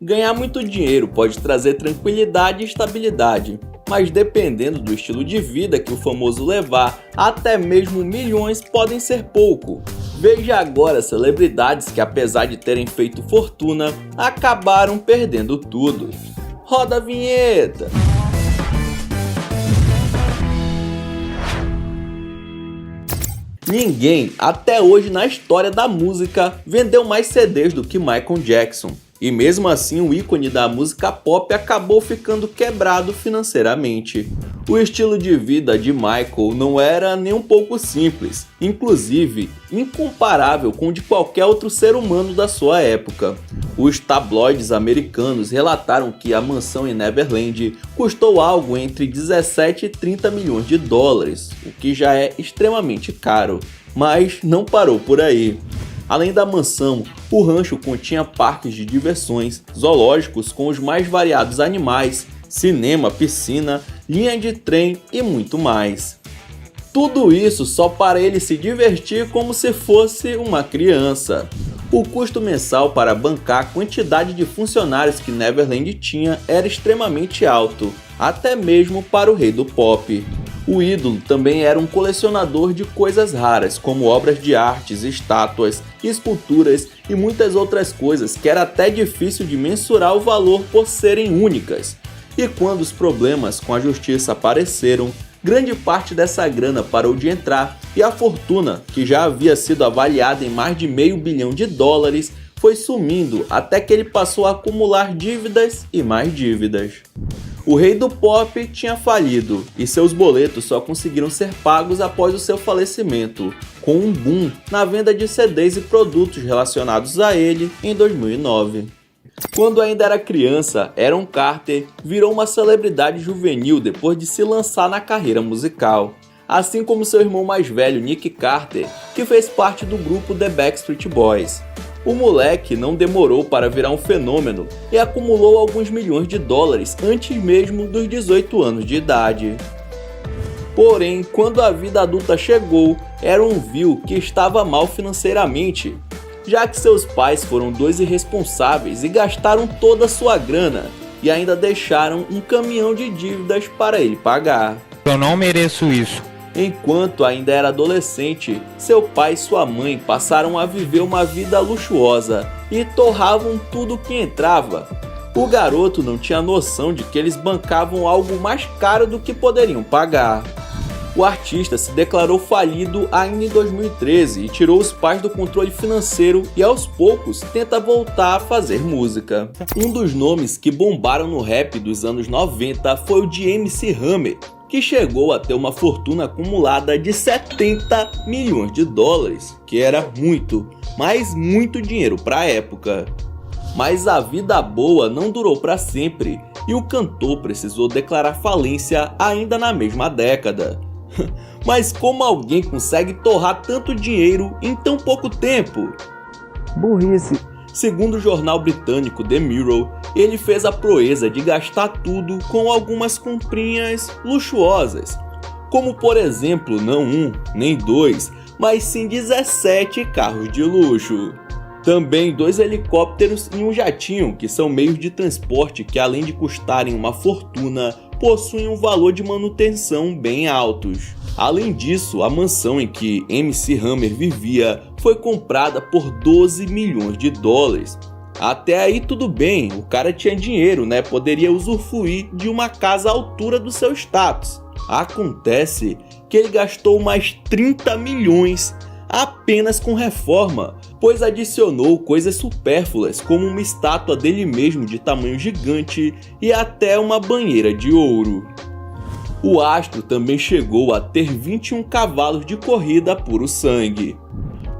Ganhar muito dinheiro pode trazer tranquilidade e estabilidade, mas dependendo do estilo de vida que o famoso levar, até mesmo milhões podem ser pouco. Veja agora celebridades que, apesar de terem feito fortuna, acabaram perdendo tudo. Roda a vinheta! Ninguém, até hoje na história da música, vendeu mais CDs do que Michael Jackson. E mesmo assim o ícone da música pop acabou ficando quebrado financeiramente. O estilo de vida de Michael não era nem um pouco simples, inclusive incomparável com o de qualquer outro ser humano da sua época. Os tabloides americanos relataram que a mansão em Neverland custou algo entre 17 e 30 milhões de dólares, o que já é extremamente caro, mas não parou por aí. Além da mansão, o rancho continha parques de diversões, zoológicos com os mais variados animais, cinema, piscina, linha de trem e muito mais. Tudo isso só para ele se divertir como se fosse uma criança. O custo mensal para bancar a quantidade de funcionários que Neverland tinha era extremamente alto, até mesmo para o rei do pop. O ídolo também era um colecionador de coisas raras, como obras de artes, estátuas, esculturas e muitas outras coisas que era até difícil de mensurar o valor por serem únicas. E quando os problemas com a justiça apareceram, grande parte dessa grana parou de entrar e a fortuna, que já havia sido avaliada em mais de $500 milhão, foi sumindo até que ele passou a acumular dívidas e mais dívidas. O rei do pop tinha falido e seus boletos só conseguiram ser pagos após o seu falecimento, com um boom na venda de CDs e produtos relacionados a ele em 2009. Quando ainda era criança, Aaron Carter virou uma celebridade juvenil depois de se lançar na carreira musical, assim como seu irmão mais velho Nick Carter, que fez parte do grupo The Backstreet Boys. O moleque não demorou para virar um fenômeno e acumulou alguns milhões de dólares antes mesmo dos 18 anos de idade. Porém, quando a vida adulta chegou, Aaron viu que estava mal financeiramente, já que seus pais foram dois irresponsáveis e gastaram toda a sua grana e ainda deixaram um caminhão de dívidas para ele pagar. Eu não mereço isso. Enquanto ainda era adolescente, seu pai e sua mãe passaram a viver uma vida luxuosa e torravam tudo que entrava. O garoto não tinha noção de que eles bancavam algo mais caro do que poderiam pagar. O artista se declarou falido ainda em 2013 e tirou os pais do controle financeiro e aos poucos tenta voltar a fazer música. Um dos nomes que bombaram no rap dos anos 90 foi o de MC Hammer, que chegou a ter uma fortuna acumulada de 70 milhões de dólares, que era muito, mas muito dinheiro para a época. Mas a vida boa não durou para sempre e o cantor precisou declarar falência ainda na mesma década. Mas como alguém consegue torrar tanto dinheiro em tão pouco tempo? Burrice. Segundo o jornal britânico The Mirror, ele fez a proeza de gastar tudo com algumas comprinhas luxuosas, como por exemplo não um, nem dois, mas sim 17 carros de luxo. Também 2 helicópteros e um jatinho, que são meios de transporte que, além de custarem uma fortuna, possuem um valor de manutenção bem altos. Além disso, a mansão em que MC Hammer vivia foi comprada por 12 milhões de dólares. Até aí tudo bem, o cara tinha dinheiro, né? Poderia usufruir de uma casa à altura do seu status. Acontece que ele gastou mais 30 milhões apenas com reforma, pois adicionou coisas supérfluas como uma estátua dele mesmo de tamanho gigante e até uma banheira de ouro. O astro também chegou a ter 21 cavalos de corrida puro sangue.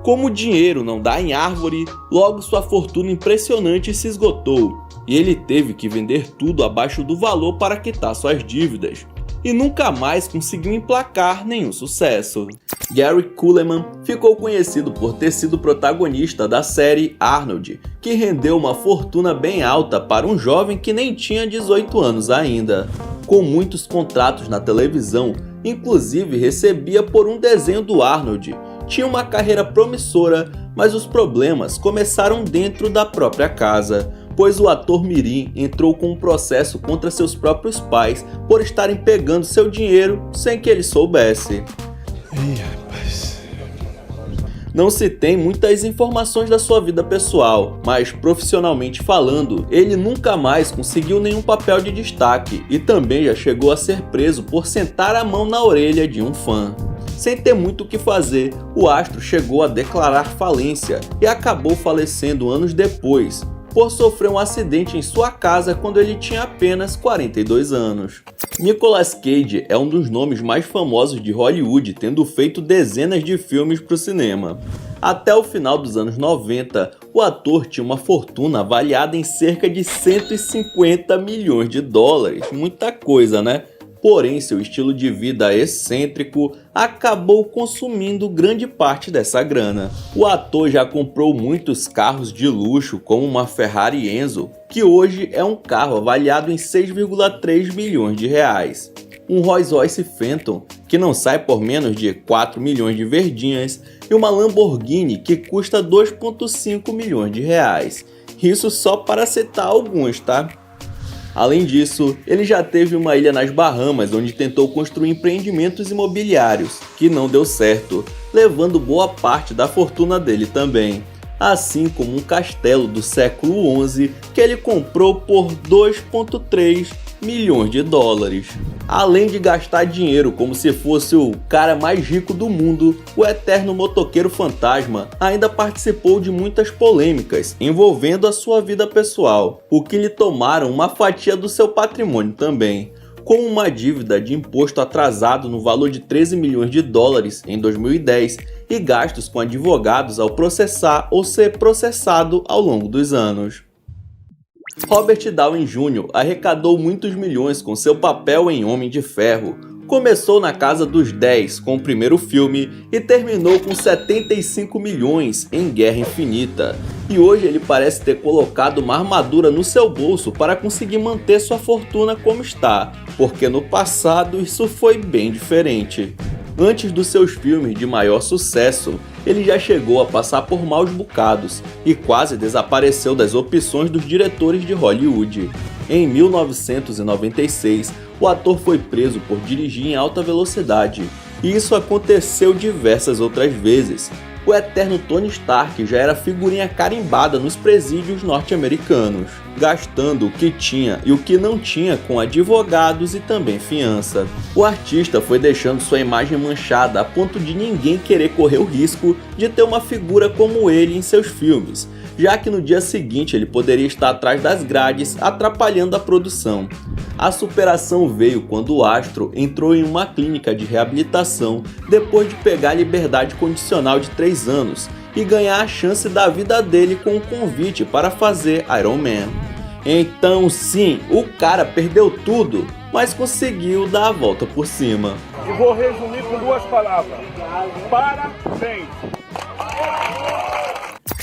Como o dinheiro não dá em árvore, logo sua fortuna impressionante se esgotou e ele teve que vender tudo abaixo do valor para quitar suas dívidas. E nunca mais conseguiu emplacar nenhum sucesso. Gary Coleman ficou conhecido por ter sido protagonista da série Arnold, que rendeu uma fortuna bem alta para um jovem que nem tinha 18 anos ainda. Com muitos contratos na televisão, inclusive recebia por um desenho do Arnold. Tinha uma carreira promissora, mas os problemas começaram dentro da própria casa, pois o ator mirim entrou com um processo contra seus próprios pais por estarem pegando seu dinheiro sem que ele soubesse. Não se tem muitas informações da sua vida pessoal, mas profissionalmente falando, ele nunca mais conseguiu nenhum papel de destaque e também já chegou a ser preso por sentar a mão na orelha de um fã. Sem ter muito o que fazer, o astro chegou a declarar falência e acabou falecendo anos depois, por sofrer um acidente em sua casa quando ele tinha apenas 42 anos. Nicolas Cage é um dos nomes mais famosos de Hollywood, tendo feito dezenas de filmes para o cinema. Até o final dos anos 90, o ator tinha uma fortuna avaliada em cerca de 150 milhões de dólares. Muita coisa, né? Porém, seu estilo de vida excêntrico acabou consumindo grande parte dessa grana. O ator já comprou muitos carros de luxo, como uma Ferrari Enzo, que hoje é um carro avaliado em 6,3 milhões de reais. Um Rolls Royce Phantom, que não sai por menos de 4 milhões de verdinhas, e uma Lamborghini que custa 2,5 milhões de reais. Isso só para citar alguns, tá? Além disso, ele já teve uma ilha nas Bahamas onde tentou construir empreendimentos imobiliários, que não deu certo, levando boa parte da fortuna dele também. Assim como um castelo do século XI que ele comprou por 2,3 milhões de dólares. Além de gastar dinheiro como se fosse o cara mais rico do mundo, o eterno motoqueiro fantasma ainda participou de muitas polêmicas envolvendo a sua vida pessoal, o que lhe tomaram uma fatia do seu patrimônio também, como uma dívida de imposto atrasado no valor de 13 milhões de dólares em 2010 e gastos com advogados ao processar ou ser processado ao longo dos anos. Robert Downey Jr. arrecadou muitos milhões com seu papel em Homem de Ferro. Começou na casa dos 10 com o primeiro filme e terminou com 75 milhões em Guerra Infinita. E hoje ele parece ter colocado uma armadura no seu bolso para conseguir manter sua fortuna como está, porque no passado isso foi bem diferente. Antes dos seus filmes de maior sucesso, ele já chegou a passar por maus bocados e quase desapareceu das opções dos diretores de Hollywood. Em 1996, o ator foi preso por dirigir em alta velocidade, e isso aconteceu diversas outras vezes. O eterno Tony Stark já era figurinha carimbada nos presídios norte-americanos, gastando o que tinha e o que não tinha com advogados e também fiança. O artista foi deixando sua imagem manchada a ponto de ninguém querer correr o risco de ter uma figura como ele em seus filmes, já que no dia seguinte ele poderia estar atrás das grades atrapalhando a produção. A superação veio quando o astro entrou em uma clínica de reabilitação depois de pegar liberdade condicional de 3 anos e ganhar a chance da vida dele com um convite para fazer Iron Man. Então sim, o cara perdeu tudo, mas conseguiu dar a volta por cima. E vou resumir com 2 palavras: parabéns!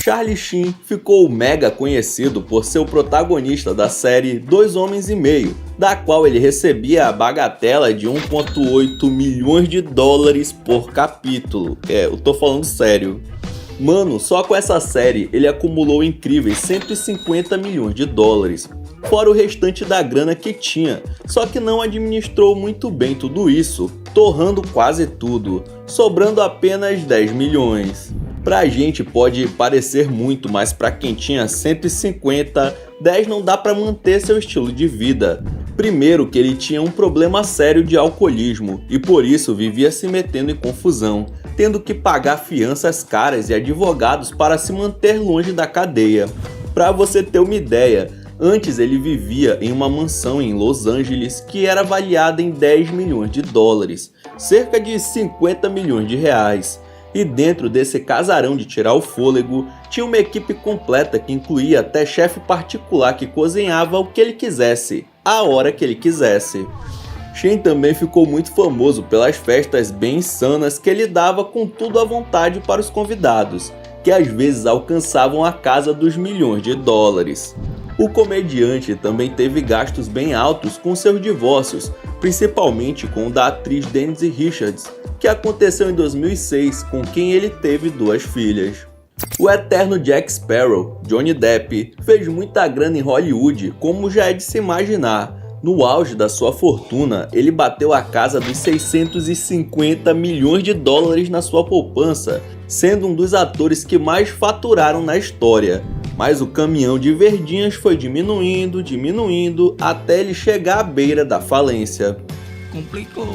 Charlie Sheen ficou mega conhecido por ser o protagonista da série 2 Homens e Meio, da qual ele recebia a bagatela de 1,8 milhões de dólares por capítulo. Eu tô falando sério. Mano, só com essa série ele acumulou incríveis 150 milhões de dólares, fora o restante da grana que tinha, só que não administrou muito bem tudo isso, torrando quase tudo, sobrando apenas 10 milhões. Pra gente pode parecer muito, mas pra quem tinha 150, 10 não dá pra manter seu estilo de vida. Primeiro que ele tinha um problema sério de alcoolismo e por isso vivia se metendo em confusão, tendo que pagar fianças caras e advogados para se manter longe da cadeia. Pra você ter uma ideia, antes ele vivia em uma mansão em Los Angeles que era avaliada em 10 milhões de dólares, cerca de 50 milhões de reais. E dentro desse casarão de tirar o fôlego, tinha uma equipe completa que incluía até chefe particular que cozinhava o que ele quisesse, a hora que ele quisesse. Sheen também ficou muito famoso pelas festas bem insanas que ele dava com tudo à vontade para os convidados, que às vezes alcançavam a casa dos milhões de dólares. O comediante também teve gastos bem altos com seus divórcios, principalmente com o da atriz Denise Richards, que aconteceu em 2006, com quem ele teve 2 filhas. O eterno Jack Sparrow, Johnny Depp, fez muita grana em Hollywood, como já é de se imaginar. No auge da sua fortuna, ele bateu a casa dos 650 milhões de dólares na sua poupança, sendo um dos atores que mais faturaram na história. Mas o caminhão de verdinhas foi diminuindo, até ele chegar à beira da falência. Complicou.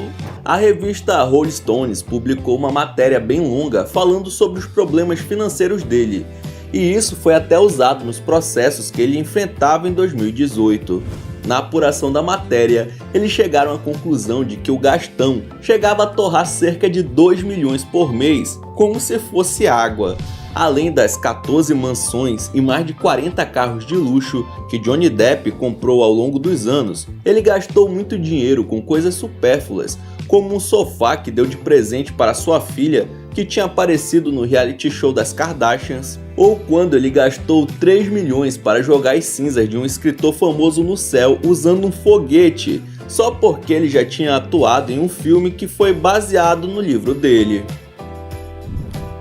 A revista Rolling Stones publicou uma matéria bem longa falando sobre os problemas financeiros dele, e isso foi até usado nos processos que ele enfrentava em 2018. Na apuração da matéria, eles chegaram à conclusão de que o gastão chegava a torrar cerca de 2 milhões por mês, como se fosse água. Além das 14 mansões e mais de 40 carros de luxo que Johnny Depp comprou ao longo dos anos, ele gastou muito dinheiro com coisas supérfluas, como um sofá que deu de presente para sua filha, que tinha aparecido no reality show das Kardashians, ou quando ele gastou 3 milhões para jogar as cinzas de um escritor famoso no céu usando um foguete, só porque ele já tinha atuado em um filme que foi baseado no livro dele.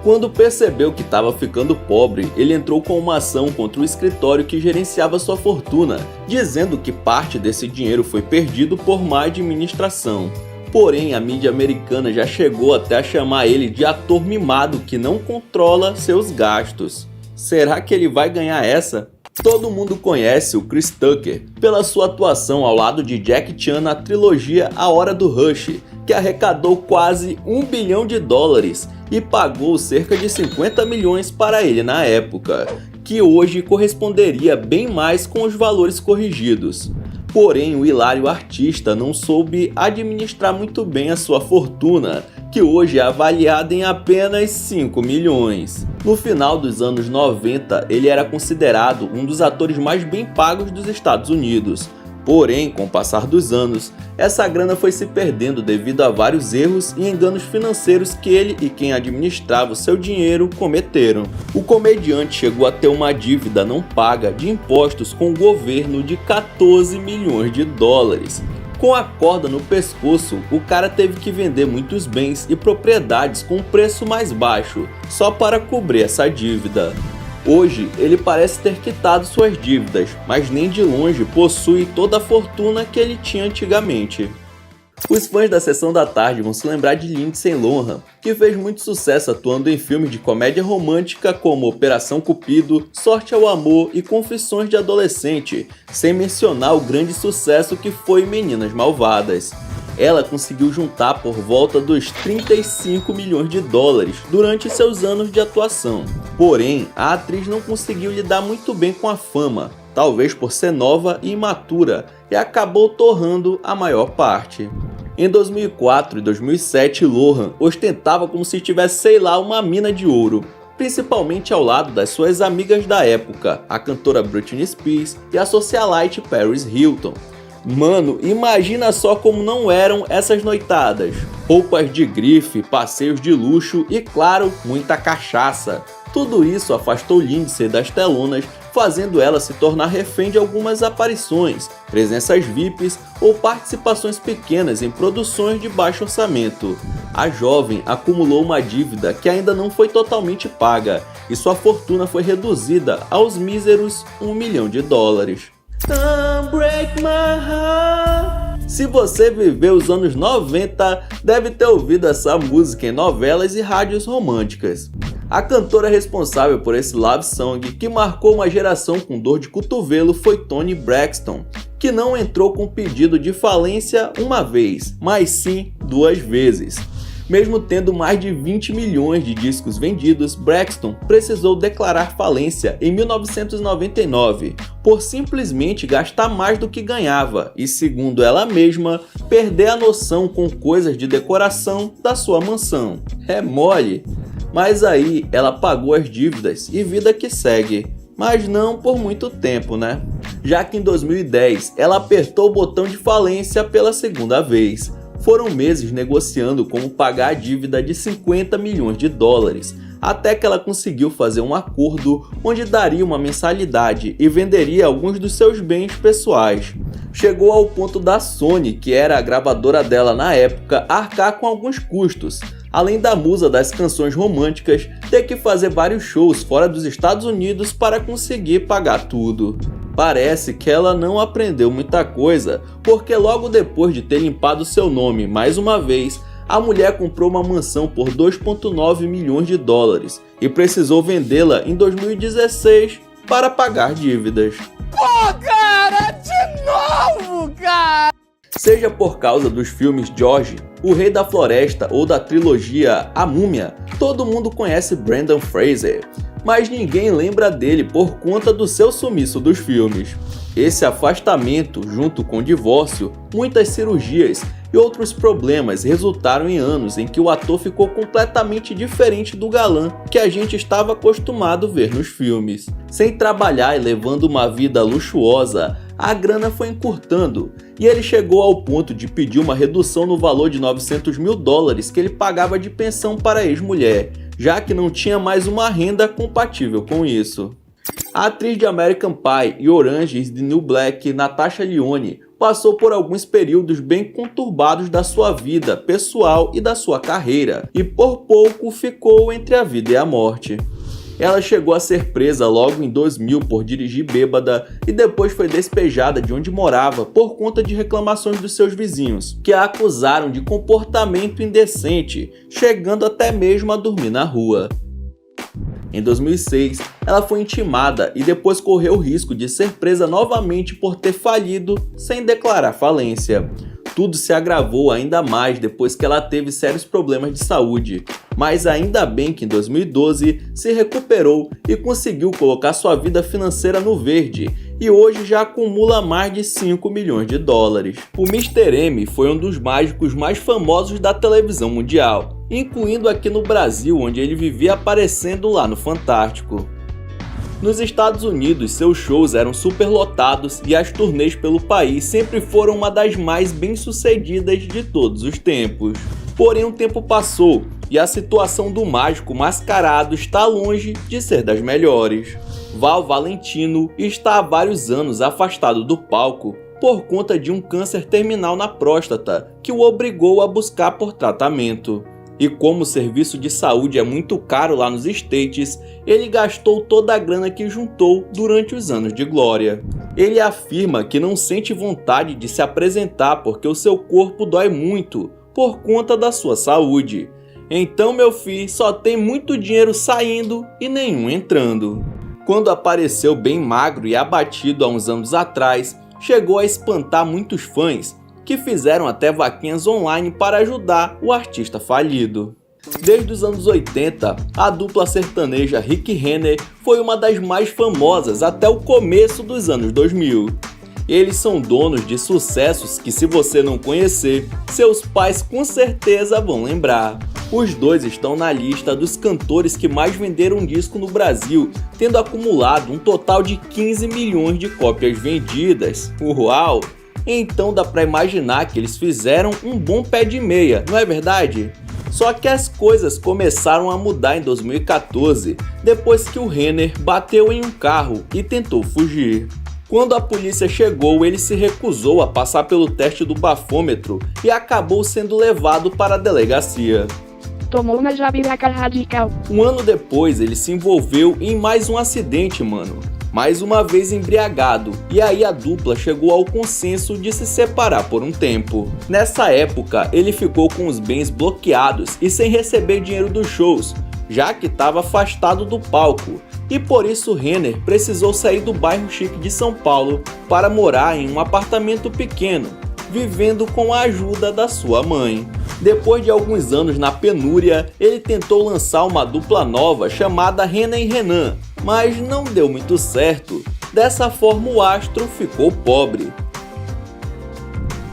Quando percebeu que estava ficando pobre, ele entrou com uma ação contra o escritório que gerenciava sua fortuna, dizendo que parte desse dinheiro foi perdido por má administração. Porém, a mídia americana já chegou até a chamar ele de ator mimado que não controla seus gastos. Será que ele vai ganhar essa? Todo mundo conhece o Chris Tucker pela sua atuação ao lado de Jackie Chan na trilogia A Hora do Rush, que arrecadou quase $1 bilhão e pagou cerca de 50 milhões para ele na época, que hoje corresponderia bem mais com os valores corrigidos. Porém, o hilário artista não soube administrar muito bem a sua fortuna, que hoje é avaliada em apenas 5 milhões. No final dos anos 90, ele era considerado um dos atores mais bem pagos dos Estados Unidos. Porém, com o passar dos anos, essa grana foi se perdendo devido a vários erros e enganos financeiros que ele e quem administrava o seu dinheiro cometeram. O comediante chegou a ter uma dívida não paga de impostos com o governo de 14 milhões de dólares. Com a corda no pescoço, o cara teve que vender muitos bens e propriedades com um preço mais baixo, só para cobrir essa dívida. Hoje, ele parece ter quitado suas dívidas, mas nem de longe possui toda a fortuna que ele tinha antigamente. Os fãs da Sessão da Tarde vão se lembrar de Lindsay Lohan, que fez muito sucesso atuando em filmes de comédia romântica como Operação Cupido, Sorte ao Amor e Confissões de Adolescente, sem mencionar o grande sucesso que foi Meninas Malvadas. Ela conseguiu juntar por volta dos 35 milhões de dólares durante seus anos de atuação. Porém, a atriz não conseguiu lidar muito bem com a fama, talvez por ser nova e imatura, e acabou torrando a maior parte. Em 2004 e 2007, Lohan ostentava como se tivesse, sei lá, uma mina de ouro, principalmente ao lado das suas amigas da época, a cantora Britney Spears e a socialite Paris Hilton. Mano, imagina só como não eram essas noitadas. Roupas de grife, passeios de luxo e, claro, muita cachaça. Tudo isso afastou Lindsay das telonas, fazendo ela se tornar refém de algumas aparições, presenças VIPs ou participações pequenas em produções de baixo orçamento. A jovem acumulou uma dívida que ainda não foi totalmente paga e sua fortuna foi reduzida aos míseros $1 milhão. Don't break my heart. Se você viveu os anos 90, deve ter ouvido essa música em novelas e rádios românticas. A cantora responsável por esse love song, que marcou uma geração com dor de cotovelo, foi Toni Braxton, que não entrou com pedido de falência uma vez, mas sim 2 vezes. Mesmo tendo mais de 20 milhões de discos vendidos, Braxton precisou declarar falência em 1999 por simplesmente gastar mais do que ganhava e, segundo ela mesma, perder a noção com coisas de decoração da sua mansão. É mole! Mas aí ela pagou as dívidas e vida que segue. Mas não por muito tempo, né? Já que em 2010 ela apertou o botão de falência pela segunda vez. Foram meses negociando como pagar a dívida de 50 milhões de dólares, até que ela conseguiu fazer um acordo onde daria uma mensalidade e venderia alguns dos seus bens pessoais. Chegou ao ponto da Sony, que era a gravadora dela na época, arcar com alguns custos, além da musa das canções românticas ter que fazer vários shows fora dos Estados Unidos para conseguir pagar tudo. Parece que ela não aprendeu muita coisa, porque logo depois de ter limpado seu nome mais uma vez, a mulher comprou uma mansão por 2,9 milhões de dólares e precisou vendê-la em 2016 para pagar dívidas. Pô, cara, de novo, cara! Seja por causa dos filmes George, O Rei da Floresta ou da trilogia A Múmia, todo mundo conhece Brendan Fraser, mas ninguém lembra dele por conta do seu sumiço dos filmes. Esse afastamento, junto com o divórcio, muitas cirurgias e outros problemas resultaram em anos em que o ator ficou completamente diferente do galã que a gente estava acostumado a ver nos filmes. Sem trabalhar e levando uma vida luxuosa, a grana foi encurtando e ele chegou ao ponto de pedir uma redução no valor de 900 mil dólares que ele pagava de pensão para a ex-mulher, já que não tinha mais uma renda compatível com isso. A atriz de American Pie e Orange is the New Black, Natasha Lyonne, passou por alguns períodos bem conturbados da sua vida pessoal e da sua carreira, e por pouco ficou entre a vida e a morte. Ela chegou a ser presa logo em 2000 por dirigir bêbada e depois foi despejada de onde morava por conta de reclamações dos seus vizinhos, que a acusaram de comportamento indecente, chegando até mesmo a dormir na rua. Em 2006, ela foi intimada e depois correu o risco de ser presa novamente por ter falido sem declarar falência. Tudo se agravou ainda mais depois que ela teve sérios problemas de saúde, mas ainda bem que em 2012 se recuperou e conseguiu colocar sua vida financeira no verde e hoje já acumula mais de 5 milhões de dólares. O Mr. M foi um dos mágicos mais famosos da televisão mundial, incluindo aqui no Brasil, onde ele vivia aparecendo lá no Fantástico. Nos Estados Unidos, seus shows eram superlotados e as turnês pelo país sempre foram uma das mais bem-sucedidas de todos os tempos. Porém, o tempo passou e a situação do mágico mascarado está longe de ser das melhores. Val Valentino está há vários anos afastado do palco por conta de um câncer terminal na próstata que o obrigou a buscar por tratamento. E como o serviço de saúde é muito caro lá nos States, ele gastou toda a grana que juntou durante os anos de glória. Ele afirma que não sente vontade de se apresentar porque o seu corpo dói muito por conta da sua saúde. Então, meu filho, só tem muito dinheiro saindo e nenhum entrando. Quando apareceu bem magro e abatido há uns anos atrás, chegou a espantar muitos fãs, que fizeram até vaquinhas online para ajudar o artista falido. Desde os anos 80, a dupla sertaneja Rick Renner foi uma das mais famosas até o começo dos anos 2000. Eles são donos de sucessos que, se você não conhecer, seus pais com certeza vão lembrar. Os dois estão na lista dos cantores que mais venderam um disco no Brasil, tendo acumulado um total de 15 milhões de cópias vendidas. Uau! Então dá pra imaginar que eles fizeram um bom pé de meia, não é verdade? Só que as coisas começaram a mudar em 2014, depois que o Renner bateu em um carro e tentou fugir. Quando a polícia chegou, ele se recusou a passar pelo teste do bafômetro e acabou sendo levado para a delegacia. Tomou uma jabiraca radical. Um ano depois, ele se envolveu em mais um acidente, mano. Mais uma vez embriagado, e aí a dupla chegou ao consenso de se separar por um tempo. Nessa época, ele ficou com os bens bloqueados e sem receber dinheiro dos shows, já que estava afastado do palco, e por isso Renner precisou sair do bairro chique de São Paulo para morar em um apartamento pequeno, vivendo com a ajuda da sua mãe. Depois de alguns anos na penúria, ele tentou lançar uma dupla nova chamada Renner e Renan, mas não deu muito certo. Dessa forma, o astro ficou pobre.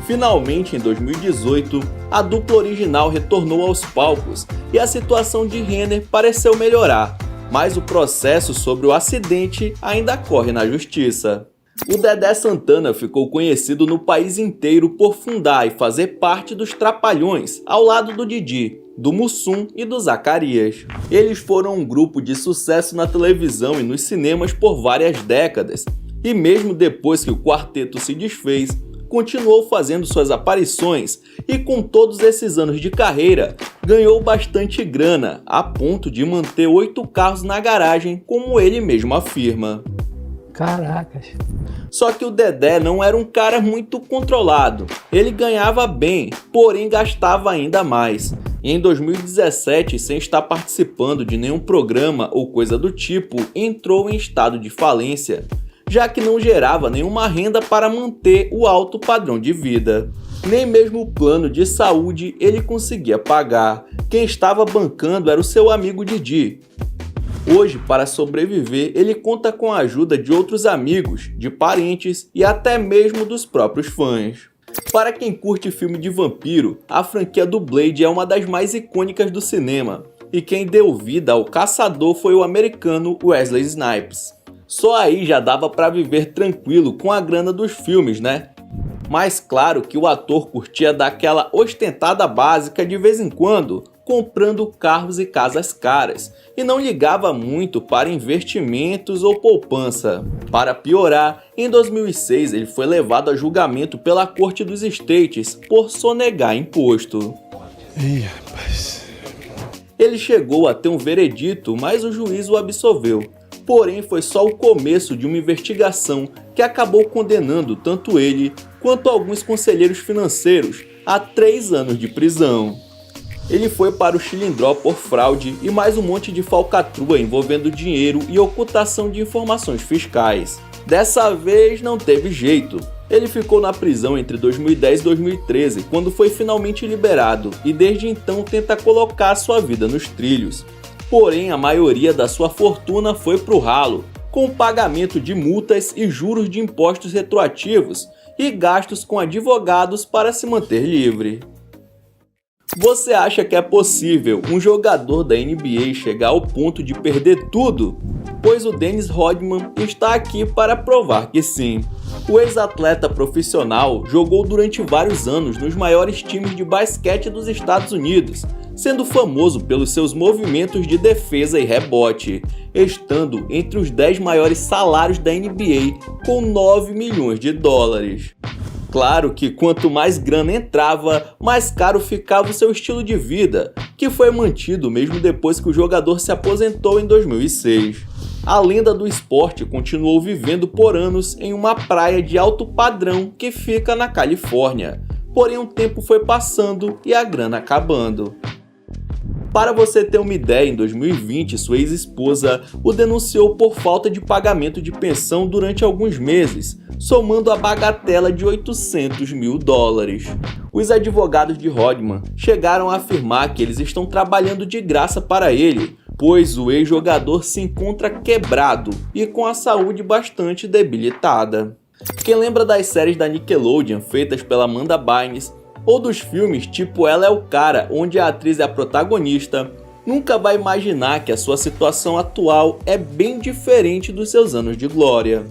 Finalmente, em 2018, a dupla original retornou aos palcos e a situação de Renner pareceu melhorar, mas o processo sobre o acidente ainda corre na justiça. O Dedé Santana ficou conhecido no país inteiro por fundar e fazer parte dos Trapalhões, ao lado do Didi, do Mussum e do Zacarias. Eles foram um grupo de sucesso na televisão e nos cinemas por várias décadas, e mesmo depois que o quarteto se desfez, continuou fazendo suas aparições e com todos esses anos de carreira, ganhou bastante grana, a ponto de manter 8 carros na garagem, como ele mesmo afirma. Caracas. Só que o Dedé não era um cara muito controlado, ele ganhava bem, porém gastava ainda mais. E em 2017, sem estar participando de nenhum programa ou coisa do tipo, entrou em estado de falência, já que não gerava nenhuma renda para manter o alto padrão de vida. Nem mesmo o plano de saúde ele conseguia pagar. Quem estava bancando era o seu amigo Didi. Hoje, para sobreviver, ele conta com a ajuda de outros amigos, de parentes e até mesmo dos próprios fãs. Para quem curte filme de vampiro, a franquia do Blade é uma das mais icônicas do cinema, e quem deu vida ao caçador foi o americano Wesley Snipes. Só aí já dava para viver tranquilo com a grana dos filmes, né? Mas claro que o ator curtia daquela ostentada básica de vez em quando, comprando carros e casas caras, e não ligava muito para investimentos ou poupança. Para piorar, em 2006 ele foi levado a julgamento pela Corte dos States por sonegar imposto. Ih, rapaz. Ele chegou a ter um veredito, mas o juiz o absolveu. Porém, foi só o começo de uma investigação que acabou condenando tanto ele quanto alguns conselheiros financeiros a 3 anos de prisão. Ele foi para o Chilindró por fraude e mais um monte de falcatrua envolvendo dinheiro e ocultação de informações fiscais. Dessa vez não teve jeito. Ele ficou na prisão entre 2010 e 2013, quando foi finalmente liberado, e desde então tenta colocar sua vida nos trilhos. Porém, a maioria da sua fortuna foi pro ralo, com o pagamento de multas e juros de impostos retroativos e gastos com advogados para se manter livre. Você acha que é possível um jogador da NBA chegar ao ponto de perder tudo? Pois o Dennis Rodman está aqui para provar que sim. O ex-atleta profissional jogou durante vários anos nos maiores times de basquete dos Estados Unidos, sendo famoso pelos seus movimentos de defesa e rebote, estando entre os 10 maiores salários da NBA com 9 milhões de dólares. Claro que quanto mais grana entrava, mais caro ficava o seu estilo de vida, que foi mantido mesmo depois que o jogador se aposentou em 2006. A lenda do esporte continuou vivendo por anos em uma praia de alto padrão que fica na Califórnia, porém o tempo foi passando e a grana acabando. Para você ter uma ideia, em 2020, sua ex-esposa o denunciou por falta de pagamento de pensão durante alguns meses, somando a bagatela de 800 mil dólares. Os advogados de Rodman chegaram a afirmar que eles estão trabalhando de graça para ele, pois o ex-jogador se encontra quebrado e com a saúde bastante debilitada. Quem lembra das séries da Nickelodeon feitas pela Amanda Bynes, ou dos filmes tipo Ela é o Cara, onde a atriz é a protagonista, nunca vai imaginar que a sua situação atual é bem diferente dos seus anos de glória.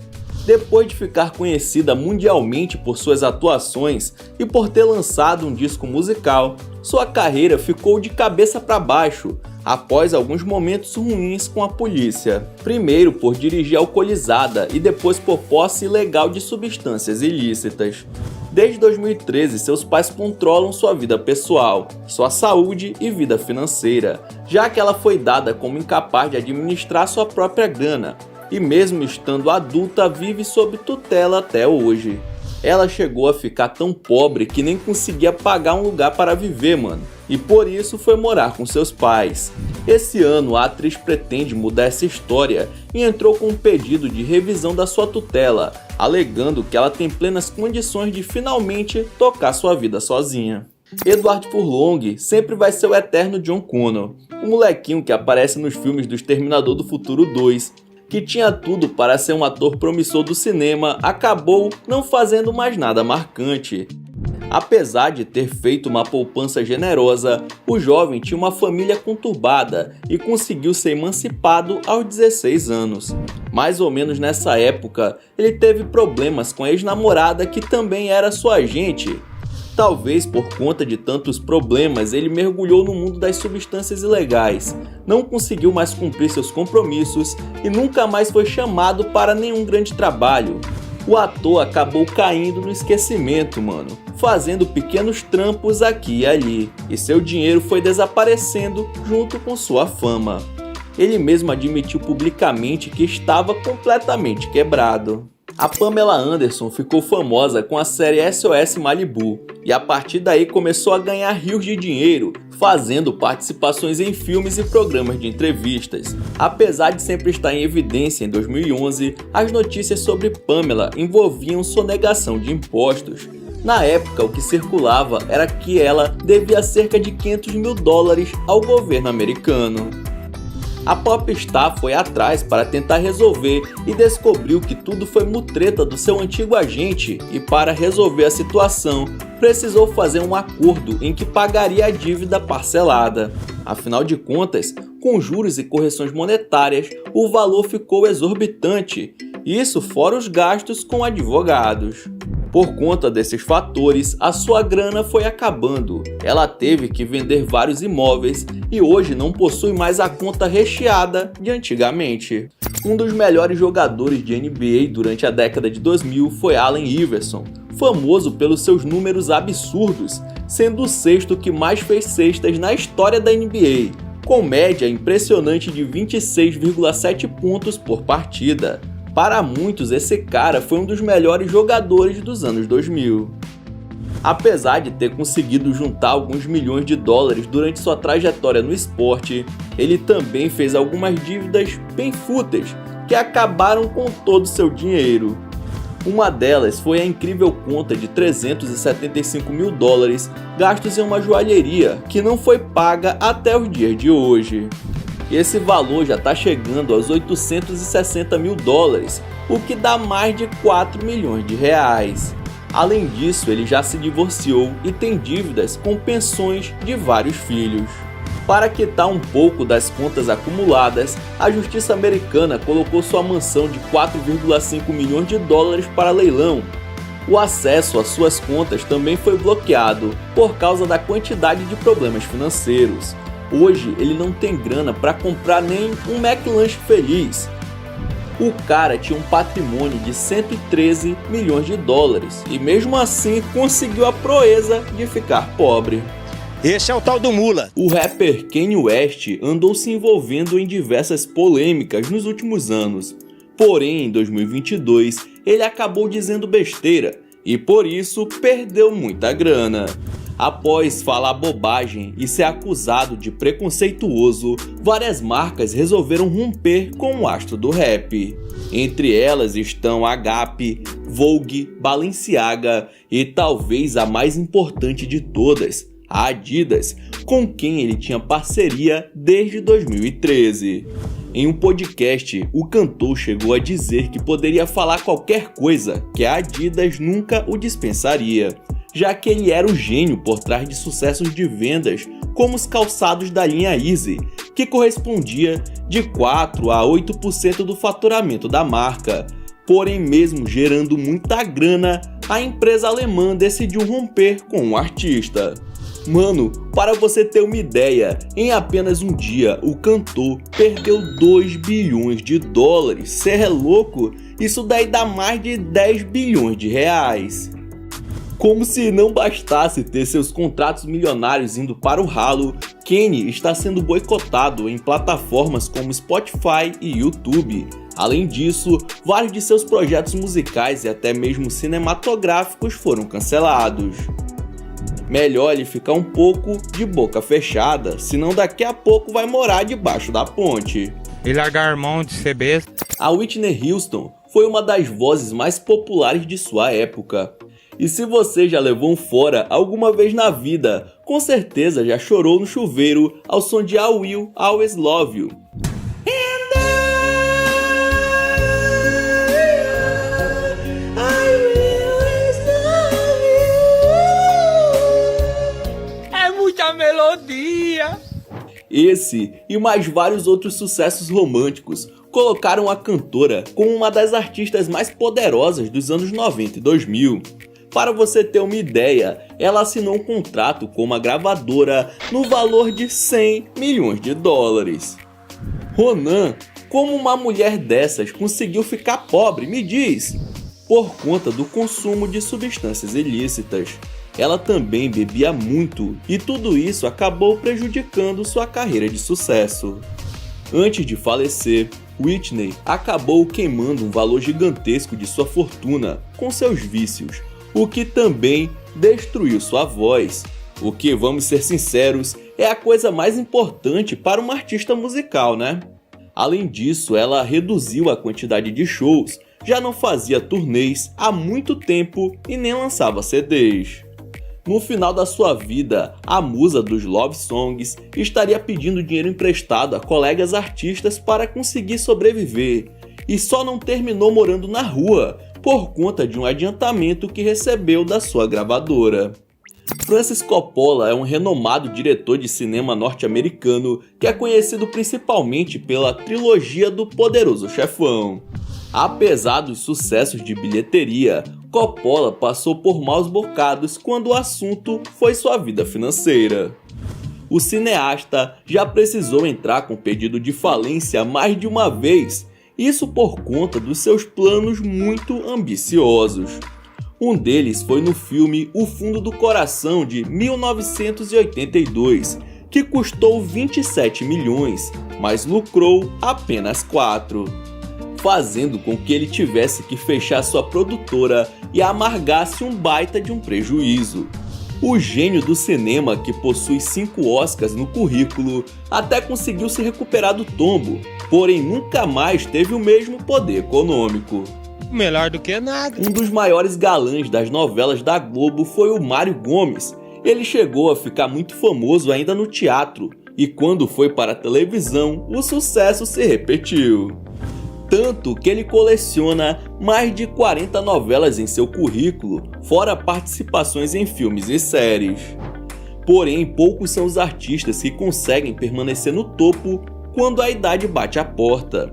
Depois de ficar conhecida mundialmente por suas atuações e por ter lançado um disco musical, sua carreira ficou de cabeça para baixo após alguns momentos ruins com a polícia. Primeiro por dirigir alcoolizada e depois por posse ilegal de substâncias ilícitas. Desde 2013, seus pais controlam sua vida pessoal, sua saúde e vida financeira, já que ela foi dada como incapaz de administrar sua própria grana, e mesmo estando adulta, vive sob tutela até hoje. Ela chegou a ficar tão pobre que nem conseguia pagar um lugar para viver, mano, e por isso foi morar com seus pais. Esse ano, a atriz pretende mudar essa história e entrou com um pedido de revisão da sua tutela, alegando que ela tem plenas condições de finalmente tocar sua vida sozinha. Edward Furlong sempre vai ser o eterno John Connor, o molequinho que aparece nos filmes do Exterminador do Futuro 2, que tinha tudo para ser um ator promissor do cinema, acabou não fazendo mais nada marcante. Apesar de ter feito uma poupança generosa, o jovem tinha uma família conturbada e conseguiu ser emancipado aos 16 anos. Mais ou menos nessa época, ele teve problemas com a ex-namorada que também era sua agente. Talvez por conta de tantos problemas, ele mergulhou no mundo das substâncias ilegais, não conseguiu mais cumprir seus compromissos e nunca mais foi chamado para nenhum grande trabalho. o ator acabou caindo no esquecimento, mano, fazendo pequenos trampos aqui e ali, e seu dinheiro foi desaparecendo junto com sua fama. Ele mesmo admitiu publicamente que estava completamente quebrado. A Pamela Anderson ficou famosa com a série SOS Malibu e a partir daí começou a ganhar rios de dinheiro, fazendo participações em filmes e programas de entrevistas. Apesar de sempre estar em evidência em 2011, as notícias sobre Pamela envolviam sonegação de impostos. Na época, o que circulava era que ela devia cerca de $500 mil ao governo americano. A popstar foi atrás para tentar resolver e descobriu que tudo foi mutreta do seu antigo agente e para resolver a situação precisou fazer um acordo em que pagaria a dívida parcelada. Afinal de contas, com juros e correções monetárias, o valor ficou exorbitante, isso fora os gastos com advogados. Por conta desses fatores, a sua grana foi acabando. Ela teve que vender vários imóveis e hoje não possui mais a conta recheada de antigamente. Um dos melhores jogadores de NBA durante a década de 2000 foi Allen Iverson, famoso pelos seus números absurdos, sendo o sexto que mais fez cestas na história da NBA, com média impressionante de 26,7 pontos por partida. Para muitos, esse cara foi um dos melhores jogadores dos anos 2000. Apesar de ter conseguido juntar alguns milhões de dólares durante sua trajetória no esporte, ele também fez algumas dívidas bem fúteis que acabaram com todo o seu dinheiro. Uma delas foi a incrível conta de $375 mil gastos em uma joalheria que não foi paga até os dias de hoje. E esse valor já está chegando aos $860 mil, o que dá mais de 4 milhões de reais. Além disso, ele já se divorciou e tem dívidas com pensões de vários filhos. Para quitar um pouco das contas acumuladas, a justiça americana colocou sua mansão de $4,5 milhões para leilão. O acesso às suas contas também foi bloqueado por causa da quantidade de problemas financeiros. Hoje ele não tem grana para comprar nem um McLanche feliz. O cara tinha um patrimônio de $113 milhões e mesmo assim conseguiu a proeza de ficar pobre. Esse é o tal do Mula. O rapper Kanye West andou se envolvendo em diversas polêmicas nos últimos anos. Porém, em 2022, ele acabou dizendo besteira e por isso perdeu muita grana. Após falar bobagem e ser acusado de preconceituoso, várias marcas resolveram romper com o astro do rap. Entre elas estão a Gap, Vogue, Balenciaga e talvez a mais importante de todas, a Adidas, com quem ele tinha parceria desde 2013. Em um podcast, o cantor chegou a dizer que poderia falar qualquer coisa, que a Adidas nunca o dispensaria, já que ele era o gênio por trás de sucessos de vendas como os calçados da linha Easy, que correspondia de 4 a 8% do faturamento da marca. Porém, mesmo gerando muita grana, a empresa alemã decidiu romper com o artista. Mano, para você ter uma ideia, em apenas um dia o cantor perdeu $2 bilhões. Cê é louco? Isso daí dá mais de 10 bilhões de reais. Como se não bastasse ter seus contratos milionários indo para o ralo, Kanye está sendo boicotado em plataformas como Spotify e YouTube. Além disso, vários de seus projetos musicais e até mesmo cinematográficos foram cancelados. Melhor ele ficar um pouco de boca fechada, senão daqui a pouco vai morar debaixo da ponte. E largar mão de ser besta. A Whitney Houston foi uma das vozes mais populares de sua época. E se você já levou um fora alguma vez na vida, com certeza já chorou no chuveiro ao som de I Will Always Love You. É muita melodia! Esse e mais vários outros sucessos românticos colocaram a cantora como uma das artistas mais poderosas dos anos 90 e 2000. Para você ter uma ideia, ela assinou um contrato com uma gravadora no valor de $100 milhões. Ronan, como uma mulher dessas conseguiu ficar pobre, me diz? por conta do consumo de substâncias ilícitas. Ela também bebia muito e tudo isso acabou prejudicando sua carreira de sucesso. Antes de falecer, Whitney acabou queimando um valor gigantesco de sua fortuna com seus vícios, o que também destruiu sua voz. O que, vamos ser sinceros, é a coisa mais importante para uma artista musical, né? Além disso, ela reduziu a quantidade de shows, já não fazia turnês há muito tempo e nem lançava CDs. No final da sua vida, a musa dos love songs estaria pedindo dinheiro emprestado a colegas artistas para conseguir sobreviver, e só não terminou morando na rua por conta de um adiantamento que recebeu da sua gravadora. Francis Coppola é um renomado diretor de cinema norte-americano que é conhecido principalmente pela trilogia do Poderoso Chefão. Apesar dos sucessos de bilheteria, Coppola passou por maus bocados quando o assunto foi sua vida financeira. O cineasta já precisou entrar com pedido de falência mais de uma vez, isso por conta dos seus planos muito ambiciosos. Um deles foi no filme O Fundo do Coração de 1982, que custou 27 milhões, mas lucrou apenas 4. Fazendo com que ele tivesse que fechar sua produtora e amargasse um baita de um prejuízo. O gênio do cinema, que possui 5 Oscars no currículo, até conseguiu se recuperar do tombo, porém nunca mais teve o mesmo poder econômico. Melhor do que nada. Um dos maiores galãs das novelas da Globo foi o Mário Gomes. Ele chegou a ficar muito famoso ainda no teatro, e quando foi para a televisão, o sucesso se repetiu. Tanto que ele coleciona mais de 40 novelas em seu currículo, fora participações em filmes e séries. Porém, poucos são os artistas que conseguem permanecer no topo quando a idade bate a porta.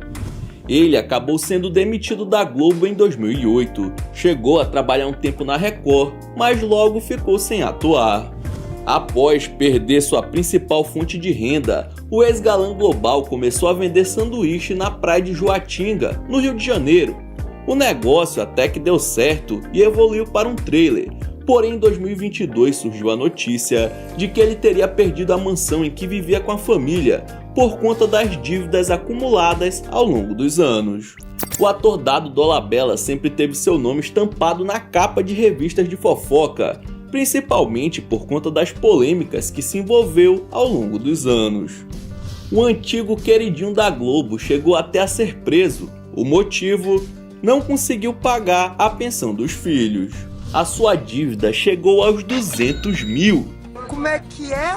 Ele acabou sendo demitido da Globo em 2008, chegou a trabalhar um tempo na Record, mas logo ficou sem atuar. Após perder sua principal fonte de renda, o ex-galã global começou a vender sanduíche na praia de Joatinga, no Rio de Janeiro. O negócio até que deu certo e evoluiu para um trailer, porém em 2022 surgiu a notícia de que ele teria perdido a mansão em que vivia com a família, por conta das dívidas acumuladas ao longo dos anos. O ator Dado Dolabella sempre teve seu nome estampado na capa de revistas de fofoca, principalmente por conta das polêmicas que se envolveu ao longo dos anos. O antigo queridinho da Globo chegou até a ser preso. O motivo? Não conseguiu pagar a pensão dos filhos. A sua dívida chegou aos 200 mil. Como é que é?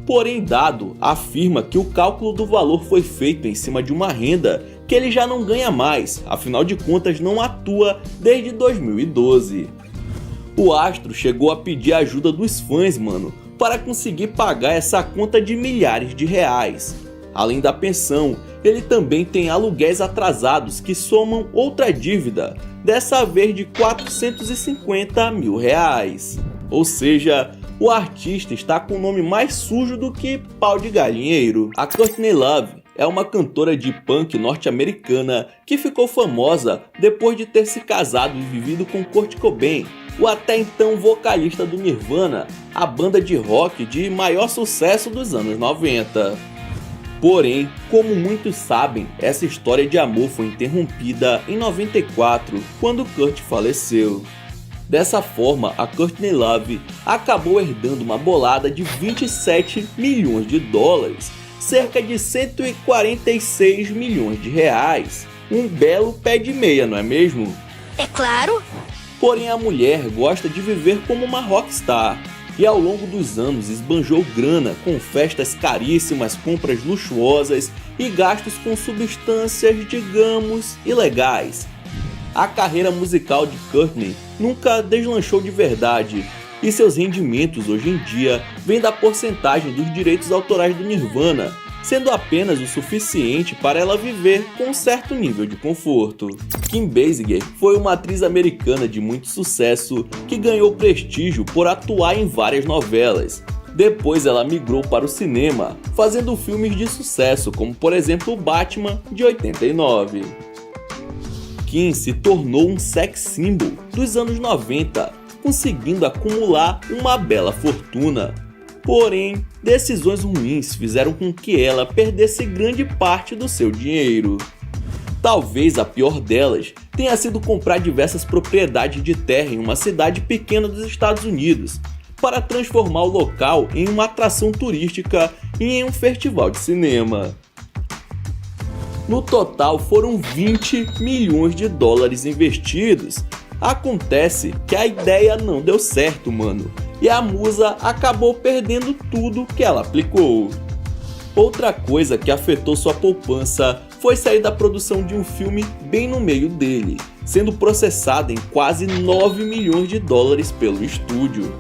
Porém, Dado afirma que o cálculo do valor foi feito em cima de uma renda que ele já não ganha mais, afinal de contas não atua desde 2012. O astro chegou a pedir a ajuda dos fãs, para conseguir pagar essa conta de milhares de reais. Além da pensão, ele também tem aluguéis atrasados que somam outra dívida, dessa vez de 450 mil reais. Ou seja, o artista está com o nome mais sujo do que pau de galinheiro. A Courtney Love é uma cantora de punk norte-americana que ficou famosa depois de ter se casado e vivido com Kurt Cobain, o até então vocalista do Nirvana, a banda de rock de maior sucesso dos anos 90. Porém, como muitos sabem, essa história de amor foi interrompida em 94, quando Kurt faleceu. Dessa forma, a Courtney Love acabou herdando uma bolada de 27 milhões de dólares, cerca de 146 milhões de reais. Um belo pé de meia, não é mesmo? É claro. Porém, a mulher gosta de viver como uma rockstar e ao longo dos anos esbanjou grana com festas caríssimas, compras luxuosas e gastos com substâncias, digamos, ilegais. A carreira musical de Courtney nunca deslanchou de verdade e seus rendimentos hoje em dia vêm da porcentagem dos direitos autorais do Nirvana, sendo apenas o suficiente para ela viver com um certo nível de conforto. Kim Basinger foi uma atriz americana de muito sucesso que ganhou prestígio por atuar em várias novelas. Depois ela migrou para o cinema, fazendo filmes de sucesso, como por exemplo o Batman de 89. Kim se tornou um sex symbol dos anos 90, conseguindo acumular uma bela fortuna. Porém, decisões ruins fizeram com que ela perdesse grande parte do seu dinheiro. Talvez a pior delas tenha sido comprar diversas propriedades de terra em uma cidade pequena dos Estados Unidos, para transformar o local em uma atração turística e em um festival de cinema. No total foram 20 milhões de dólares investidos. Acontece que a ideia não deu certo, mano, e a musa acabou perdendo tudo que ela aplicou. Outra coisa que afetou sua poupança foi sair da produção de um filme bem no meio dele, sendo processada em quase 9 milhões de dólares pelo estúdio.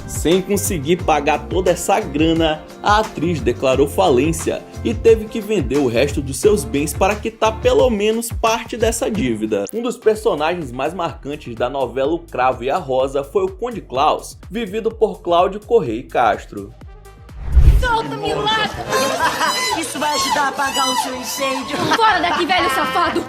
Sem conseguir pagar toda essa grana, a atriz declarou falência e teve que vender o resto dos seus bens para quitar pelo menos parte dessa dívida. Um dos personagens mais marcantes da novela O Cravo e a Rosa foi o Conde Klaus, vivido por Cláudio Correia e Castro. Solta-me, lata! Isso vai ajudar a apagar o seu incêndio. Fora daqui, velho safado!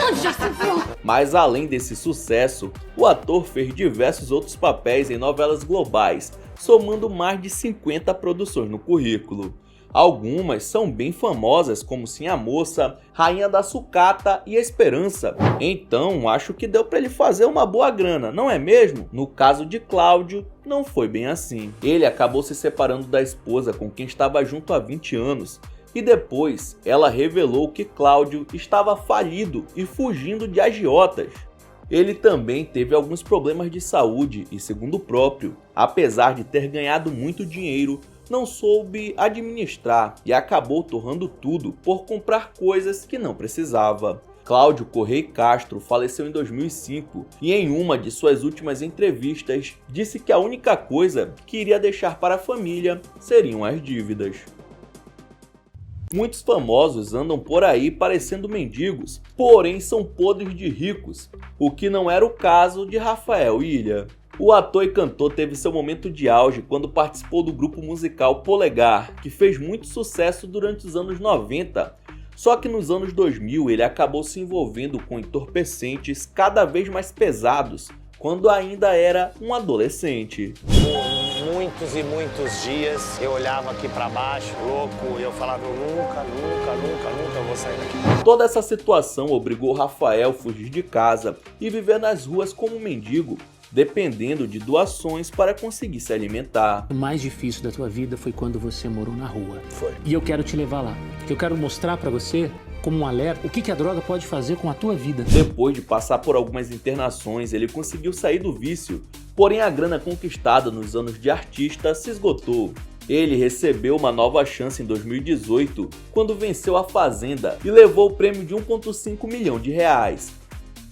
Onde já se viu? Mas além desse sucesso, o ator fez diversos outros papéis em novelas globais, somando mais de 50 produções no currículo. Algumas são bem famosas, como Sim a Moça, Rainha da Sucata e Esperança. Então acho que deu para ele fazer uma boa grana, não é mesmo? No caso de Cláudio, não foi bem assim. Ele acabou se separando da esposa com quem estava junto há 20 anos. E depois, ela revelou que Cláudio estava falido e fugindo de agiotas. Ele também teve alguns problemas de saúde e, segundo o próprio, apesar de ter ganhado muito dinheiro, não soube administrar e acabou torrando tudo por comprar coisas que não precisava. Cláudio Correia Castro faleceu em 2005 e em uma de suas últimas entrevistas disse que a única coisa que iria deixar para a família seriam as dívidas. Muitos famosos andam por aí parecendo mendigos, porém são podres de ricos, o que não era o caso de Rafael Ilha. O ator e cantor teve seu momento de auge quando participou do grupo musical Polegar, que fez muito sucesso durante os anos 90. Só que nos anos 2000 ele acabou se envolvendo com entorpecentes cada vez mais pesados, quando ainda era um adolescente. Por muitos e muitos dias eu olhava aqui pra baixo, louco, e eu falava, eu nunca vou sair daqui. Toda essa situação obrigou Rafael a fugir de casa e viver nas ruas como mendigo, dependendo de doações para conseguir se alimentar. O mais difícil da tua vida foi quando você morou na rua. Foi. E eu quero te levar lá. Eu quero mostrar pra você, como um alerta, o que a droga pode fazer com a tua vida. Depois de passar por algumas internações, ele conseguiu sair do vício, porém a grana conquistada nos anos de artista se esgotou. Ele recebeu uma nova chance em 2018, quando venceu A Fazenda e levou o prêmio de 1,5 milhão de reais.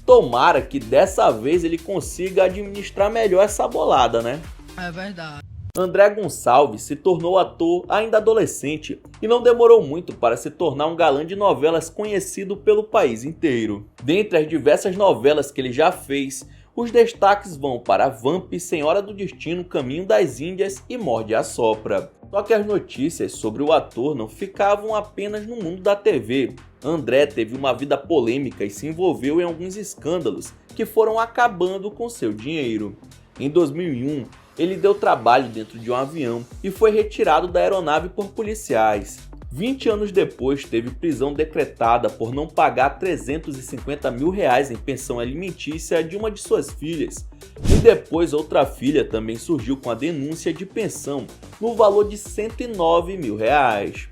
Tomara que dessa vez ele consiga administrar melhor essa bolada, né? É verdade. André Gonçalves se tornou ator ainda adolescente e não demorou muito para se tornar um galã de novelas conhecido pelo país inteiro. Dentre as diversas novelas que ele já fez, os destaques vão para Vamp, Senhora do Destino, Caminho das Índias e Morde e Assopra. Só que as notícias sobre o ator não ficavam apenas no mundo da TV. André teve uma vida polêmica e se envolveu em alguns escândalos que foram acabando com seu dinheiro. Em 2001, ele deu trabalho dentro de um avião e foi retirado da aeronave por policiais. 20 anos depois, teve prisão decretada por não pagar 350 mil reais em pensão alimentícia de uma de suas filhas. E depois outra filha também surgiu com a denúncia de pensão no valor de 109 mil reais.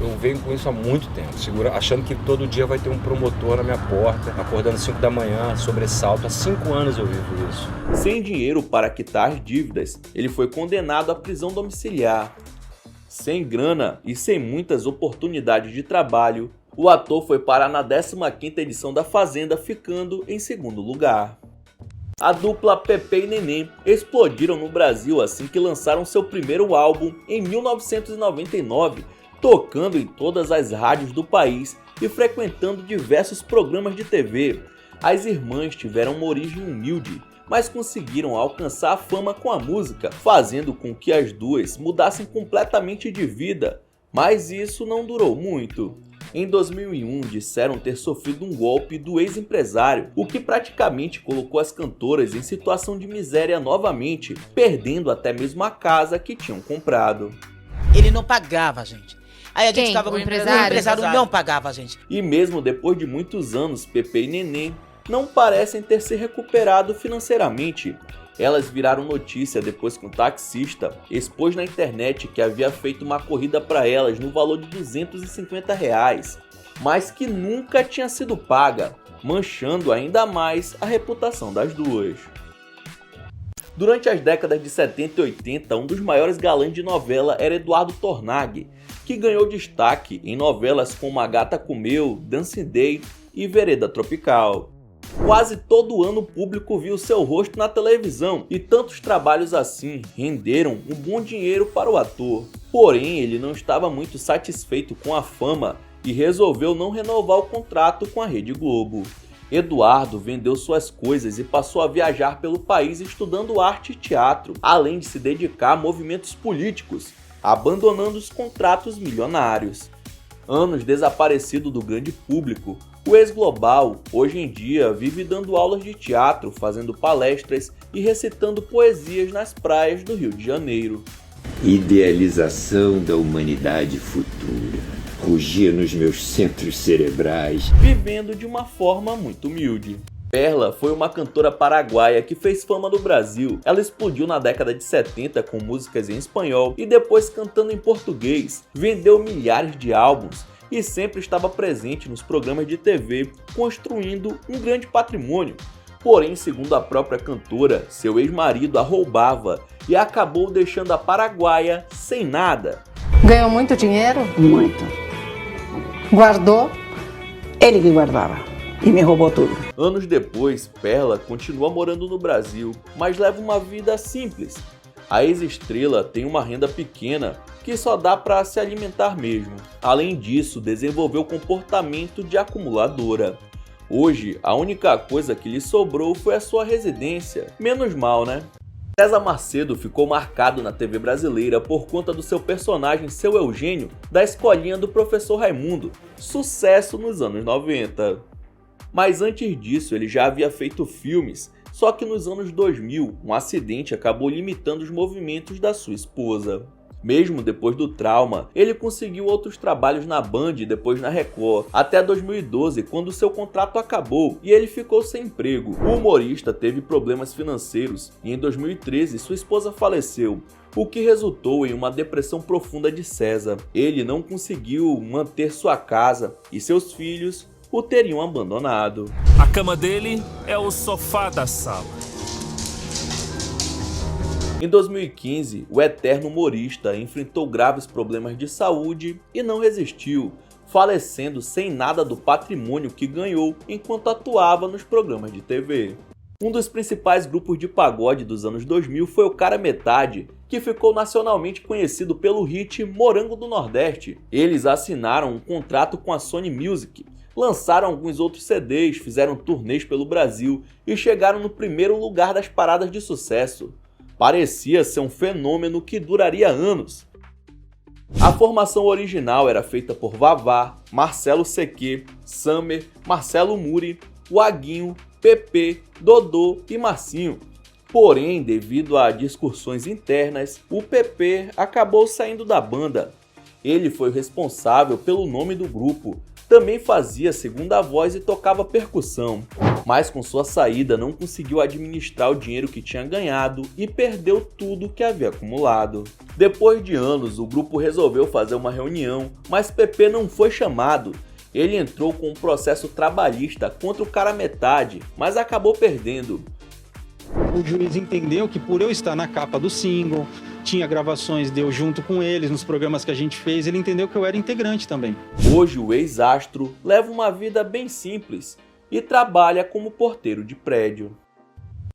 Eu venho com isso há muito tempo, achando que todo dia vai ter um promotor na minha porta, acordando 5 da manhã, sobressalto. Há 5 anos eu vivo isso. Sem dinheiro para quitar as dívidas, ele foi condenado à prisão domiciliar. Sem grana e sem muitas oportunidades de trabalho, o ator foi parar na 15ª edição da Fazenda, ficando em segundo lugar. A dupla Pepe e Neném explodiram no Brasil assim que lançaram seu primeiro álbum em 1999, tocando em todas as rádios do país e frequentando diversos programas de TV. As irmãs tiveram uma origem humilde, mas conseguiram alcançar a fama com a música, fazendo com que as duas mudassem completamente de vida, mas isso não durou muito. Em 2001, disseram ter sofrido um golpe do ex-empresário, o que praticamente colocou as cantoras em situação de miséria novamente, perdendo até mesmo a casa que tinham comprado. Ele não pagava, gente. Aí a gente ficava... O empresário não pagava, gente. E mesmo depois de muitos anos, Pepe e Nenê não parecem ter se recuperado financeiramente. Elas viraram notícia depois que um taxista expôs na internet que havia feito uma corrida para elas no valor de R$250, mas que nunca tinha sido paga, manchando ainda mais a reputação das duas. Durante as décadas de 70 e 80, um dos maiores galãs de novela era Eduardo Tornag, que ganhou destaque em novelas como A Gata Comeu, Dancing Day e Vereda Tropical. Quase todo ano o público viu seu rosto na televisão e tantos trabalhos assim renderam um bom dinheiro para o ator. Porém, ele não estava muito satisfeito com a fama e resolveu não renovar o contrato com a Rede Globo. Eduardo vendeu suas coisas e passou a viajar pelo país estudando arte e teatro, além de se dedicar a movimentos políticos, abandonando os contratos milionários. Anos desaparecido do grande público, o ex-global, hoje em dia, vive dando aulas de teatro, fazendo palestras e recitando poesias nas praias do Rio de Janeiro. Idealização da humanidade futura rugia nos meus centros cerebrais. Vivendo de uma forma muito humilde. Perla foi uma cantora paraguaia que fez fama no Brasil. Ela explodiu na década de 70 com músicas em espanhol e depois cantando em português. Vendeu milhares de álbuns e sempre estava presente nos programas de TV, construindo um grande patrimônio. Porém, segundo a própria cantora, seu ex-marido a roubava e acabou deixando a paraguaia sem nada. Ganhou muito dinheiro? Muito. Guardou? Ele que guardava e me roubou tudo. Anos depois, Perla continua morando no Brasil, mas leva uma vida simples. A ex-estrela tem uma renda pequena que só dá para se alimentar mesmo. Além disso, desenvolveu comportamento de acumuladora. Hoje, a única coisa que lhe sobrou foi a sua residência. Menos mal, né? César Macedo ficou marcado na TV brasileira por conta do seu personagem Seu Eugênio, da escolinha do Professor Raimundo, sucesso nos anos 90. Mas antes disso, ele já havia feito filmes, só que nos anos 2000, um acidente acabou limitando os movimentos da sua esposa. Mesmo depois do trauma, ele conseguiu outros trabalhos na Band e depois na Record, até 2012, quando seu contrato acabou e ele ficou sem emprego. O humorista teve problemas financeiros e em 2013 sua esposa faleceu, o que resultou em uma depressão profunda de César. Ele não conseguiu manter sua casa e seus filhos o teriam abandonado. A cama dele é o sofá da sala. Em 2015, o eterno humorista enfrentou graves problemas de saúde e não resistiu, falecendo sem nada do patrimônio que ganhou enquanto atuava nos programas de TV. Um dos principais grupos de pagode dos anos 2000 foi o Cara Metade, que ficou nacionalmente conhecido pelo hit Morango do Nordeste. Eles assinaram um contrato com a Sony Music, lançaram alguns outros CDs, fizeram turnês pelo Brasil e chegaram no primeiro lugar das paradas de sucesso. Parecia ser um fenômeno que duraria anos. A formação original era feita por Vavá, Marcelo Sequê, Summer, Marcelo Muri, Waguinho, Pepe, Dodô e Marcinho. Porém, devido a discussões internas, o Pepe acabou saindo da banda. Ele foi o responsável pelo nome do grupo. Também fazia segunda voz e tocava percussão, mas com sua saída não conseguiu administrar o dinheiro que tinha ganhado e perdeu tudo que havia acumulado. Depois de anos, o grupo resolveu fazer uma reunião, mas Pepe não foi chamado. Ele entrou com um processo trabalhista contra o Cara Metade, mas acabou perdendo. O juiz entendeu que por eu estar na capa do single, tinha gravações de eu junto com eles nos programas que a gente fez, ele entendeu que eu era integrante também. Hoje o ex-astro leva uma vida bem simples e trabalha como porteiro de prédio.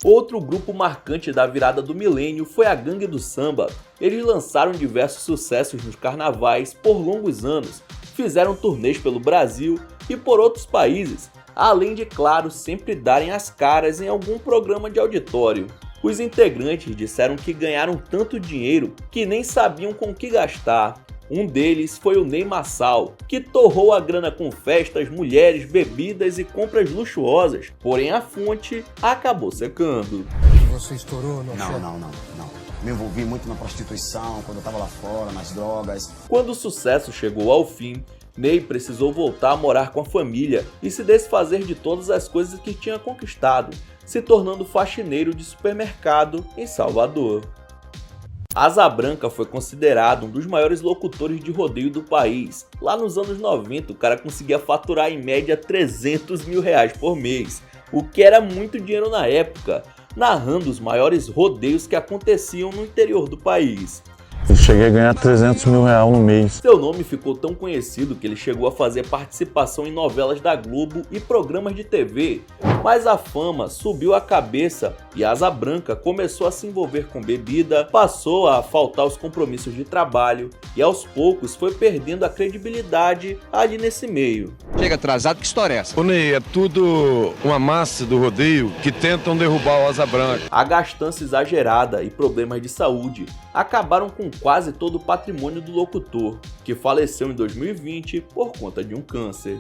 Outro grupo marcante da virada do milênio foi a Gangue do Samba. Eles lançaram diversos sucessos nos carnavais por longos anos, fizeram turnês pelo Brasil e por outros países, além de, claro, sempre darem as caras em algum programa de auditório. Os integrantes disseram que ganharam tanto dinheiro que nem sabiam com o que gastar. Um deles foi o Ney Massal, que torrou a grana com festas, mulheres, bebidas e compras luxuosas, porém a fonte acabou secando. Você estourou, não? Não. Me envolvi muito na prostituição, quando eu tava lá fora, nas drogas. Quando o sucesso chegou ao fim, Ney precisou voltar a morar com a família e se desfazer de todas as coisas que tinha conquistado, se tornando faxineiro de supermercado em Salvador. Asa Branca foi considerado um dos maiores locutores de rodeio do país. Lá nos anos 90, o cara conseguia faturar em média R$300 mil por mês, o que era muito dinheiro na época, narrando os maiores rodeios que aconteciam no interior do país. Eu cheguei a ganhar R$300 mil no mês. Seu nome ficou tão conhecido que ele chegou a fazer participação em novelas da Globo e programas de TV, mas a fama subiu a cabeça e Asa Branca começou a se envolver com bebida, passou a faltar aos compromissos de trabalho e aos poucos foi perdendo a credibilidade ali nesse meio. Chega atrasado, que história é essa? Ô Ney, é tudo uma massa do rodeio que tentam derrubar o Asa Branca. A gastança exagerada e problemas de saúde acabaram com quase todo o patrimônio do locutor, que faleceu em 2020 por conta de um câncer.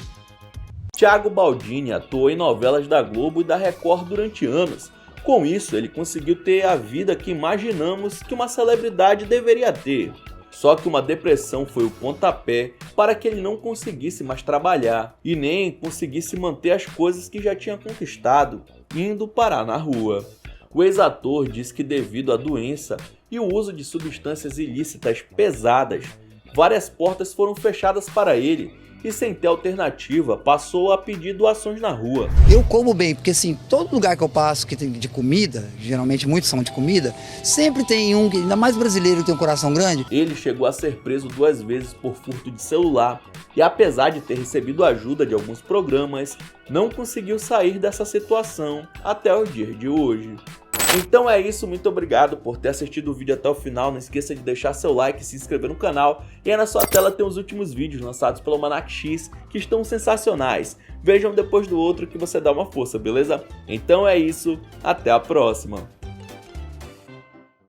Thiago Baldini atuou em novelas da Globo e da Record durante anos. Com isso, ele conseguiu ter a vida que imaginamos que uma celebridade deveria ter. Só que uma depressão foi o pontapé para que ele não conseguisse mais trabalhar e nem conseguisse manter as coisas que já tinha conquistado, indo parar na rua. O ex-ator diz que devido à doença e o uso de substâncias ilícitas pesadas, várias portas foram fechadas para ele e, sem ter alternativa, passou a pedir doações na rua. Eu como bem, porque assim, todo lugar que eu passo que tem de comida, geralmente muitos são de comida, sempre tem um, ainda mais brasileiro, que tem um coração grande. Ele chegou a ser preso 2 vezes por furto de celular e, apesar de ter recebido ajuda de alguns programas, não conseguiu sair dessa situação até o dia de hoje. Então é isso, muito obrigado por ter assistido o vídeo até o final, não esqueça de deixar seu like e se inscrever no canal, e aí na sua tela tem os últimos vídeos lançados pelo Almanac X, que estão sensacionais. Vejam depois do outro que você dá uma força, beleza? Então é isso, até a próxima!